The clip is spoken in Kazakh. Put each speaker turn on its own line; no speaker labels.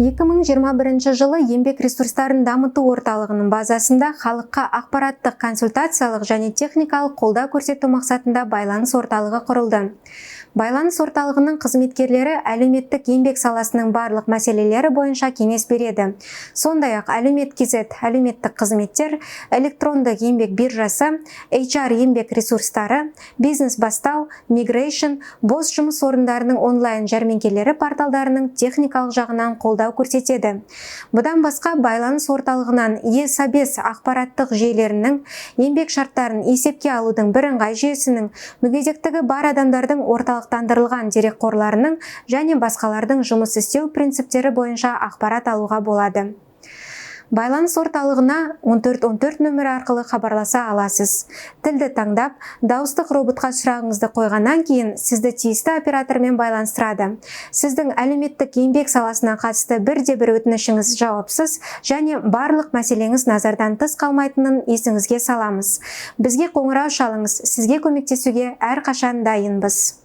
2021 жылы еңбек ресурстарын дамыту орталығының базасында халыққа ақпараттық, консультациялық және техникалық қолдау көрсету мақсатында байланыс орталығы құрылды. Байланыс орталығының қызметкерлері әлеуметтік еңбек саласының барлық мәселелері бойынша кеңес береді. Сондай-ақ Әлеумет.kz әлеуметтік қызметтер, электрондық еңбек биржасы, HR еңбек ресурстары, бизнес бастау, мигрейшн, бос жұмыс орындарының онлайн жәрмеңкелері порталдарының техникалық жағынан қолдау көрсетеді. Бұдан басқа байланыс орталығынан E-Собес ақпараттық жүйелерінің, еңбек шарттарын есепке алудың бірыңғай жүйесінің, мүгедектігі бар адамдардың орталықтандырылған дерекқорларының және басқалардың жұмыс істеу принциптері бойынша ақпарат алуға болады. Байланыс орталығына 1414 нөмірі арқылы хабарласа аласыз. Тілді таңдап, дауыстық роботқа сұрағыңызды қойғаннан кейін сізді тиісті оператормен байланыстырады. Сіздің әлеуметтік еңбек саласына қатысты бірде-бір өтінішіңіз жауапсыз және барлық мәселеңіз назардан тыс қалмайтынын есіңізге саламыз. Бізге қоңырау шалыңыз, сізге көмектесуге әрқашан дайынбыз.